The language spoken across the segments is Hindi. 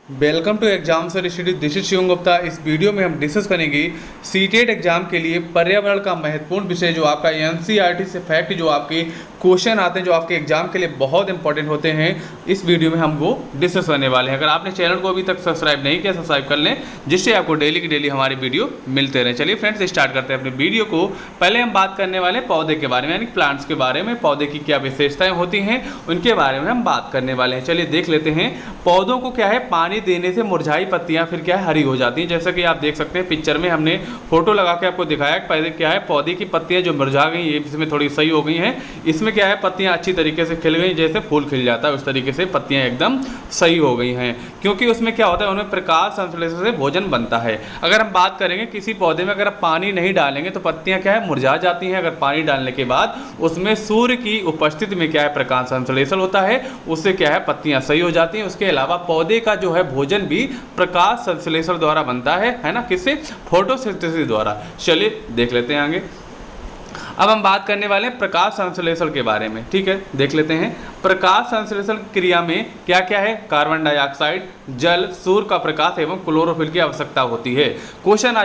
Welcome to exam sir institute. This is Shivam Gupta. इस वीडियो में हम डिस्कस करेंगे सीटेट एग्जाम के लिए पर्यावरण का महत्वपूर्ण विषय जो आपका एनसीईआरटी से फैक्ट जो आपके क्वेश्चन आते हैं जो आपके एग्जाम के लिए बहुत इंपॉर्टेंट होते हैं, इस वीडियो में हम वो डिस्कस करने वाले हैं। अगर आपने चैनल को अभी तक सब्सक्राइब नहीं किया, सब्सक्राइब कर लें जिससे आपको डेली की डेली हमारी वीडियो मिलते रहें। चलिए फ्रेंड्स, स्टार्ट करते हैं अपने वीडियो को। पहले हम बात करने वाले हैं पौधे के बारे में, यानी प्लांट्स के बारे में। पौधे की क्या विशेषताएं होती हैं उनके बारे में हम बात करने वाले हैं। चलिए देख लेते हैं। पौधों को क्या है, पानी देने से मुरझाई पत्तियां फिर क्या है, हरी हो जाती हैं। जैसा कि आप देख सकते हैं पिक्चर में हमने फोटो लगा के आपको दिखाया। पहले क्या है, पौधे की पत्तियां जो मुरझा गई ये इसमें थोड़ी सही हो गई हैं। इसमें क्या है, पत्तियां अच्छी तरीके से खिल गई, जैसे फूल खिल जाता है उस तरीके से पत्तियां एकदम सही हो गई हैं। क्योंकि उसमें क्या होता है, उनमें प्रकाश संश्लेषण से भोजन बनता है। अगर हम बात करेंगे किसी पौधे में अगर आप पानी नहीं डालेंगे तो पत्तियां क्या है, मुरझा जाती हैं। अगर पानी डालने के बाद उसमें सूर्य की उपस्थिति में क्या है, प्रकाश संश्लेषण होता है, उससे क्या है, पत्तियां सही हो जाती हैं। उसके अलावा पौधे का जो है भोजन भी प्रकाश संश्लेषण द्वारा बनता है ना, किससे, फोटोसिंथेसिस द्वारा। चलिए देख लेते हैं आगे। अब हम बात करने वाले हैं प्रकाश संश्लेषण के बारे में। ठीक है, देख लेते हैं। प्रकाश संश्लेषण क्रिया में क्या क्या है, कार्बन डाइऑक्साइड, जल, सूर्य का प्रकाश एवं क्लोरोफिल की आवश्यकता होती है। क्वेश्चन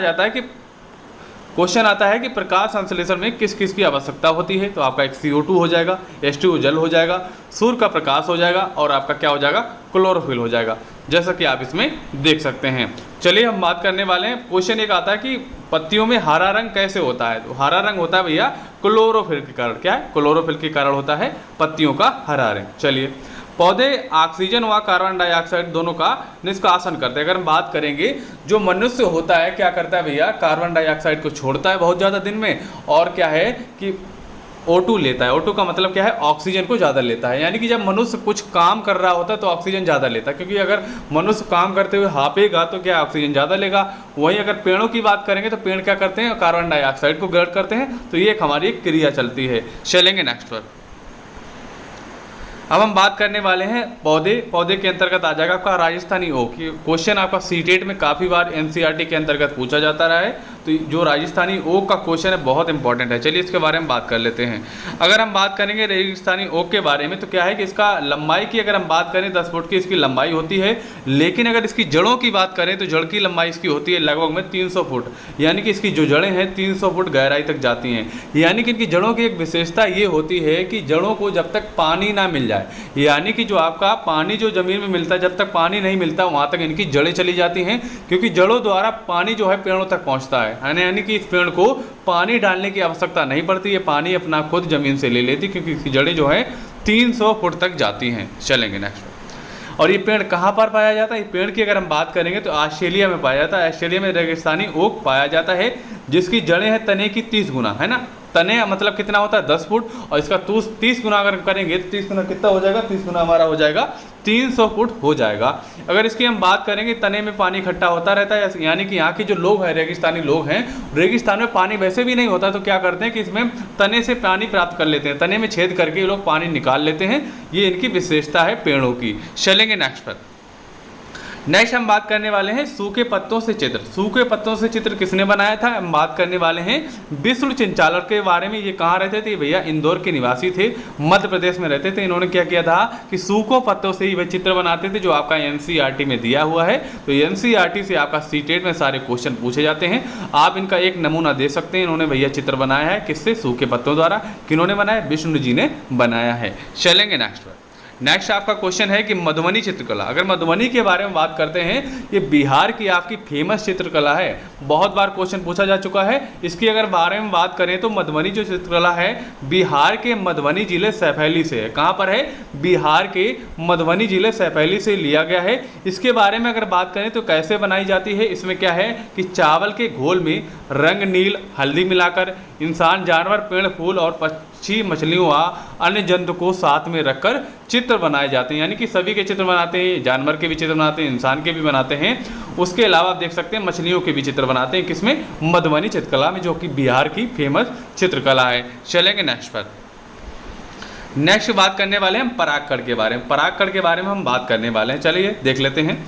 आता है कि प्रकाश संश्लेषण में किस किस की आवश्यकता होती है। तो आपका एक CO2 हो जाएगा, H2O जल हो जाएगा, सूर्य का प्रकाश हो जाएगा और आपका क्या हो जाएगा, क्लोरोफिल हो जाएगा, जैसा कि आप इसमें देख सकते हैं। चलिए हम बात करने वाले हैं। क्वेश्चन एक आता है कि पत्तियों में हरा रंग कैसे होता है। तो हरा रंग होता है भैया क्लोरोफिल के कारण। क्या है, क्लोरोफिल के कारण होता है पत्तियों का हरा रंग। चलिए, पौधे ऑक्सीजन व कार्बन डाइऑक्साइड दोनों का निष्कासन करते हैं। अगर हम बात करेंगे, जो मनुष्य होता है क्या करता है भैया, कार्बन डाइऑक्साइड को छोड़ता है बहुत ज़्यादा दिन में, और क्या है कि O2 लेता है। O2 का मतलब क्या है, ऑक्सीजन को ज़्यादा लेता है। यानी कि जब मनुष्य कुछ काम कर रहा होता है तो ऑक्सीजन ज़्यादा लेता है, क्योंकि अगर मनुष्य काम करते हुए हांपेगा तो क्या ऑक्सीजन ज़्यादा लेगा। वहीं अगर पेड़ों की बात करेंगे तो पेड़ क्या करते हैं, कार्बन डाइऑक्साइड को ग्रहण करते हैं। तो ये एक हमारी एक क्रिया चलती है। चलेंगे नेक्स्ट पर। अब हम बात करने वाले हैं पौधे के अंतर्गत आ जाएगा आपका राजस्थानी ओक। क्वेश्चन आपका सीटेट में काफ़ी बार एनसीईआरटी के अंतर्गत पूछा जाता रहा है। तो जो राजस्थानी ओक का क्वेश्चन है बहुत इंपॉर्टेंट है। चलिए इसके बारे में बात कर लेते हैं। अगर हम बात करेंगे राजस्थानी ओक के बारे में तो क्या है कि इसका लंबाई की अगर हम बात करें 10 फुट की इसकी लंबाई होती है। लेकिन अगर इसकी जड़ों की बात करें तो जड़ की लंबाई इसकी होती है लगभग में 300 फुट। यानी कि इसकी जो जड़ें हैं 300 फुट गहराई तक जाती हैं। यानी कि इनकी जड़ों की एक विशेषता ये होती है कि जड़ों को जब तक पानी ना मिल जाए, यानी कि जो आपका पानी जो ज़मीन में मिलता है, जब तक पानी नहीं मिलता वहाँ तक इनकी जड़ें चली जाती हैं। क्योंकि जड़ों द्वारा पानी जो है पेड़ों तक पहुँचता है, यानी कि इस पेड़ को पानी डालने की आवश्यकता नहीं पड़ती। ये पानी अपना खुद ज़मीन से ले लेती, क्योंकि इसकी जड़ें जो है 300 फुट तक जाती हैं। चलेंगे नेक्स्ट। और ये पेड़ कहाँ पर पाया जाता है, ये पेड़ की अगर हम बात करेंगे तो ऑस्ट्रेलिया में पाया जाता है। ऑस्ट्रेलिया में रेगिस्तानी ओक पाया जाता है, जिसकी जड़ें हैं तने की 30 गुना, है ना। तने मतलब कितना होता है, 10 फुट, और इसका 30 गुना अगर करेंगे तो 30 गुना कितना हो जाएगा, 30 गुना हमारा हो जाएगा 300 फुट हो जाएगा। अगर इसकी हम बात करेंगे, तने में पानी इकट्ठा होता रहता है। यानी कि यहाँ के जो लोग हैं, रेगिस्तानी लोग हैं, रेगिस्तान में पानी वैसे भी नहीं होता तो क्या करते हैं कि इसमें तने से पानी प्राप्त कर लेते हैं। तने में छेद करके ये लोग पानी निकाल लेते हैं। ये इनकी विशेषता है पेड़ों की। चलेंगे नेक्स्ट पर। नेक्स्ट हम बात करने वाले हैं सूखे पत्तों से चित्र। सूखे पत्तों से चित्र किसने बनाया था, हम बात करने वाले हैं विष्णु चिंचालर के बारे में। ये कहाँ रहते थे भैया, इंदौर के निवासी थे, मध्य प्रदेश में रहते थे। इन्होंने क्या किया था कि सूखों पत्तों से ही वे चित्र बनाते थे, जो आपका एनसीईआरटी में दिया हुआ है। तो एनसीईआरटी से आपका सीटेट में सारे क्वेश्चन पूछे जाते हैं। आप इनका एक नमूना दे सकते हैं। इन्होंने भैया चित्र बनाया है किससे, सूखे पत्तों द्वारा। किन्होंने बनाया, विष्णु जी ने बनाया है। चलेंगे नेक्स्ट पर। नेक्स्ट आपका क्वेश्चन है कि मधुबनी चित्रकला। अगर मधुबनी के बारे में बात करते हैं, ये बिहार की आपकी फेमस चित्रकला है। बहुत बार क्वेश्चन पूछा जा चुका है। इसकी अगर बारे में बात करें तो मधुबनी जो चित्रकला है बिहार के मधुबनी जिले सैफैली से है। कहाँ पर है, बिहार के मधुबनी जिले सैफैली से लिया गया है। इसके बारे में अगर बात करें तो कैसे बनाई जाती है, इसमें क्या है कि चावल के घोल में रंग नील हल्दी मिलाकर इंसान, जानवर, पेड़, फूल और पक्षी, मछलियों व अन्य जंतु को साथ में रखकर चित्र बनाए जाते हैं। यानी कि सभी के चित्र बनाते हैं, जानवर के भी चित्र बनाते हैं, इंसान के भी बनाते हैं। उसके अलावा आप देख सकते हैं मछलियों के भी चित्र बनाते हैं। किसमें, मधुबनी चित्रकला में, जो कि बिहार की फेमस चित्रकला है। चलेंगे नेक्स्ट पर। नेक्स्ट बात करने वाले हैं हम परागकण के बारे में। परागकण के बारे में हम बात करने वाले हैं। चलिए देख लेते हैं।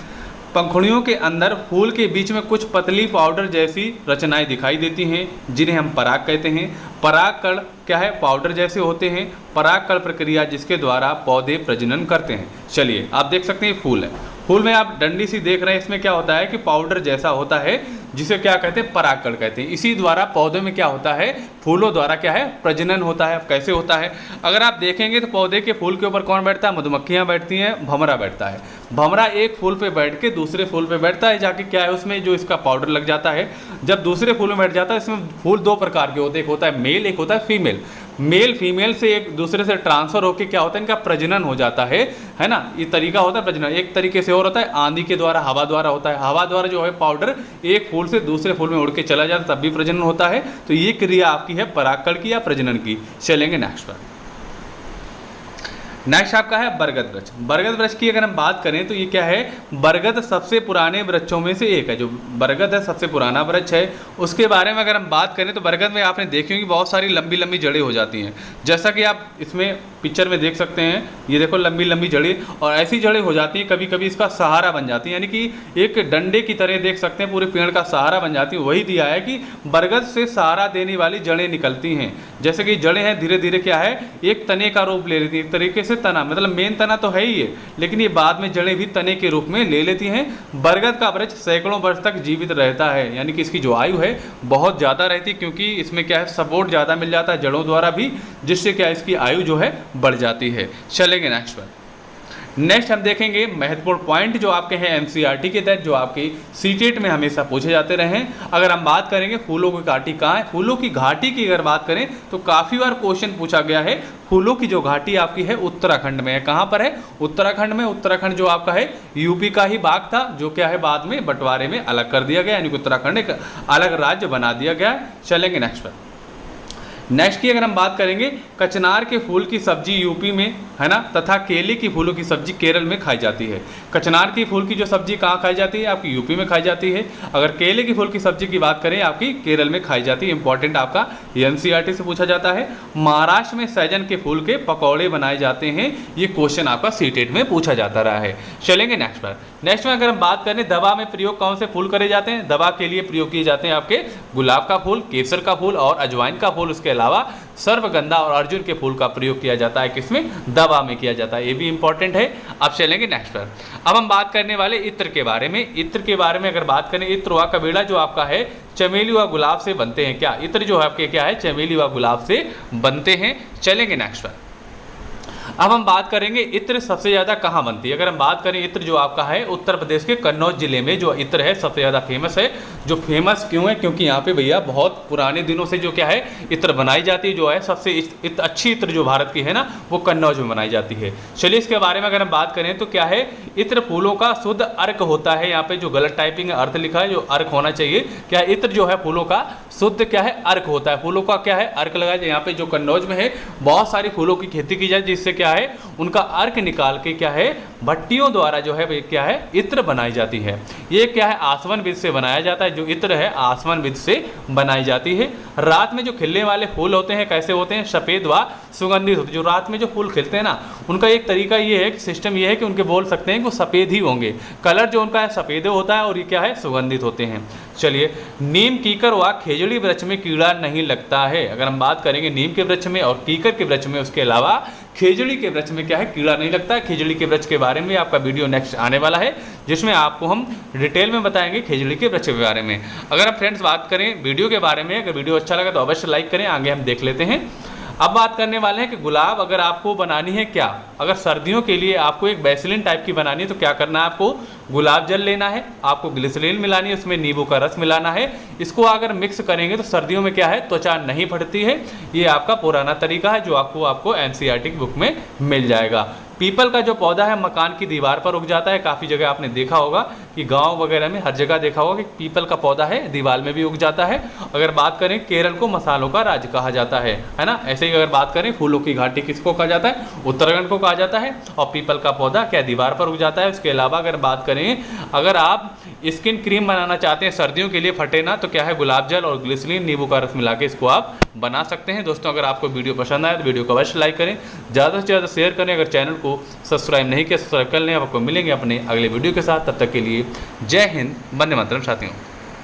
पंखुड़ियों के अंदर फूल के बीच में कुछ पतली पाउडर जैसी रचनाएं दिखाई देती हैं, जिन्हें हम पराग कहते हैं। परागकण क्या है, पाउडर जैसे होते हैं। परागकण प्रक्रिया जिसके द्वारा पौधे प्रजनन करते हैं। चलिए आप देख सकते हैं फूल है, फूल में आप डंडी सी देख रहे हैं, इसमें क्या होता है कि पाउडर जैसा होता है जिसे क्या कहते हैं, परागकण कहते हैं। इसी द्वारा पौधे में क्या होता है, फूलों द्वारा क्या है, प्रजनन होता है। अब कैसे होता है, अगर आप देखेंगे तो पौधे के फूल के ऊपर कौन बैठता है, मधुमक्खियाँ बैठती हैं, भंवरा बैठता है। भंवरा एक फूल पे बैठ के दूसरे फूल पे बैठता है, जाके क्या है उसमें जो इसका पाउडर लग जाता है। जब दूसरे फूल में बैठ जाता है, इसमें फूल दो प्रकार के होते हैं, एक होता है मेल, एक होता है फीमेल। मेल फीमेल से एक दूसरे से ट्रांसफर होकर क्या होता है, इनका प्रजनन हो जाता है ना। ये तरीका होता है प्रजनन। एक तरीके से और होता है आंधी के द्वारा, हवा द्वारा होता है। हवा द्वारा जो है पाउडर एक फूल से दूसरे फूल में उड़ के चला जाता है, तब भी प्रजनन होता है। तो ये क्रिया आपकी है परागकण की या प्रजनन की। चलेंगे नेक्स्ट पर। नेक्स्ट आपका है बरगद वृक्ष। बरगद वृक्ष की अगर हम बात करें तो ये क्या है, बरगद सबसे पुराने वृक्षों में से एक है। जो बरगद है सबसे पुराना वृक्ष है। उसके बारे में अगर हम बात करें तो बरगद में आपने देखी होंगी बहुत सारी लंबी लंबी जड़ें हो जाती हैं, जैसा कि आप इसमें पिक्चर में देख सकते हैं। ये देखो लंबी लंबी जड़ें, और ऐसी जड़ें हो जाती हैं कभी कभी इसका सहारा बन जाती हैं, यानी कि एक डंडे की तरह देख सकते हैं, पूरे पेड़ का सहारा बन जाती है। वही दिया है कि बरगद से सहारा देने वाली जड़ें निकलती हैं। जैसे कि जड़ें हैं धीरे धीरे क्या है, एक तने का रूप ले लेती हैं, एक तरीके से तना, मतलब मेन तना तो है ही है, लेकिन ये बाद में जड़ें भी तने के रूप में ले लेती हैं। बरगद का वृक्ष सैकड़ों वर्ष तक जीवित रहता है, यानी कि इसकी जो आयु है बहुत ज़्यादा रहती है, क्योंकि इसमें क्या है सपोर्ट ज़्यादा मिल जाता है जड़ों द्वारा भी, जिससे क्या इसकी आयु जो है बढ़ जाती है। चलेंगे नेक्स्ट पर। नेक्स्ट हम देखेंगे महत्वपूर्ण पॉइंट जो आपके हैं एनसीईआरटी के तहत, जो आपकी सीटेट में हमेशा पूछे जाते रहे हैं। अगर हम बात करेंगे फूलों की घाटी कहाँ है, फूलों की घाटी की अगर बात करें तो काफ़ी बार क्वेश्चन पूछा गया है। फूलों की जो घाटी आपकी है उत्तराखंड में है। कहाँ पर है, उत्तराखंड में। उत्तराखंड जो आपका है यूपी का ही भाग था, जो क्या है बाद में बंटवारे में अलग कर दिया गया, यानी कि उत्तराखंड एक अलग राज्य बना दिया गया। चलेंगे नेक्स्ट पर। नेक्स्ट की अगर हम बात करेंगे, कचनार के फूल की सब्जी यूपी में है ना, तथा केले की फूलों की सब्जी केरल में खाई जाती है। कचनार की फूल की जो सब्जी कहाँ खाई जाती है, आपकी यूपी में खाई जाती है। अगर केले की फूल की सब्जी की बात करें, आपकी केरल में खाई जाती है। इंपॉर्टेंट आपका एनसीईआरटी से पूछा जाता है। महाराष्ट्र में सहजन के फूल के पकौड़े बनाए जाते हैं। ये क्वेश्चन आपका सीटेट में पूछा जाता रहा है। चलेंगे नेक्स्ट पर। नेक्स्ट में अगर हम बात करें, दवा में प्रयोग कौन से फूल करे जाते हैं, दवा के लिए प्रयोग किए जाते हैं आपके गुलाब का फूल, केसर का फूल और अजवाइन का फूल। उसके अलावा सर्वगंधा और अर्जुन के फूल का प्रयोग किया जाता है, किसमें, दवा में किया जाता है। ये भी इंपॉर्टेंट है। अब चलेंगे नेक्स्ट पर। अब हम बात करने वाले इत्र के बारे में। इत्र के बारे में अगर बात करें, इत्र व कबीड़ा जो आपका है चमेली व गुलाब से बनते हैं। क्या इत्र जो है आपके क्या है, चमेली व गुलाब से बनते हैं। चलेंगे नेक्स्ट पर। अब हम बात करेंगे इत्र सबसे ज़्यादा कहाँ बनती है। अगर हम बात करें इत्र जो आपका है उत्तर प्रदेश के कन्नौज जिले में जो इत्र है सबसे ज़्यादा फेमस है। जो फेमस क्यों है, क्योंकि यहाँ पे भैया बहुत पुराने दिनों से जो क्या है इत्र बनाई जाती है। जो है सबसे अच्छी इत्र जो भारत की है ना, वो कन्नौज में बनाई जाती है। चलिए इसके बारे में अगर हम बात करें तो क्या है, इत्र फूलों का शुद्ध अर्क होता है। यहाँ पे जो गलत टाइपिंग है अर्थ लिखा है, जो अर्क होना चाहिए। क्या इत्र जो है फूलों का शुद्ध क्या है, अर्क होता है। फूलों का क्या है, अर्क लगाया जाए। यहाँ पे जो कन्नौज में है बहुत सारी फूलों की खेती की जाए, जिससे क्या है उनका अर्क निकाल के क्या है भट्टियों द्वारा जो है क्या है इत्र बनाई जाती है। ये क्या है आसवन विध से बनाया जाता है। जो इत्र है आसवन विध से बनाई जाती है। रात में जो खिलने वाले फूल होते हैं कैसे होते हैं, सफेद व सुगंधित होते हैं। जो रात में जो फूल खिलते हैं ना, उनका एक तरीका ये है कि सिस्टम ये है कि उनके बोल सकते हैं कि वो सफ़ेद ही होंगे। कलर जो उनका है सफ़ेद होता है और ये क्या है सुगंधित होते हैं। चलिए, नीम, कीकर व खेजड़ी वृक्ष में कीड़ा नहीं लगता है। अगर हम बात करेंगे नीम के वृक्ष में और कीकर के वृक्ष में, उसके अलावा खेजड़ी के वृक्ष में क्या है कीड़ा नहीं लगता है। खेजड़ी के वृक्ष के बारे में आपका वीडियो नेक्स्ट आने वाला है, जिसमें आपको हम डिटेल में बताएंगे खेजड़ी के वृक्ष के बारे में। अगर आप फ्रेंड्स बात करें वीडियो के बारे में, अगर वीडियो अच्छा लगा तो अवश्य लाइक करें। आगे हम देख लेते हैं। अब बात करने वाले हैं कि गुलाब अगर आपको बनानी है क्या, अगर सर्दियों के लिए आपको एक वैसलीन टाइप की बनानी है तो क्या करना है, आपको गुलाब जल लेना है, आपको ग्लिसरीन मिलानी है, उसमें नींबू का रस मिलाना है। इसको अगर मिक्स करेंगे तो सर्दियों में क्या है त्वचा नहीं फटती है। ये आपका पुराना तरीका है जो आपको एनसीईआरटी बुक में मिल जाएगा। पीपल का जो पौधा है मकान की दीवार पर उग जाता है। काफ़ी जगह आपने देखा होगा कि गांव वगैरह में हर जगह देखा होगा कि पीपल का पौधा है दीवार में भी उग जाता है। अगर बात करें केरल को मसालों का राज्य कहा जाता है ना। ऐसे ही अगर बात करें फूलों की घाटी किसको कहा जाता है, उत्तराखंड को कहा जाता है। और पीपल का पौधा क्या दीवार पर उग जाता है। उसके अलावा अगर बात करें, अगर आप स्किन क्रीम बनाना चाहते हैं सर्दियों के लिए फटे ना, तो क्या है गुलाब जल और ग्लिसरीन नींबू का रस मिला के इसको आप बना सकते हैं। दोस्तों अगर आपको वीडियो पसंद आए तो वीडियो को अवश्य लाइक करें, ज़्यादा से ज़्यादा शेयर करें। अगर चैनल को सब्सक्राइब नहीं किया सब्सक्राइब कर लें। आपको मिलेंगे अपने अगले वीडियो के साथ, तब तक के लिए जय हिंद, वंदे मातरम साथियों।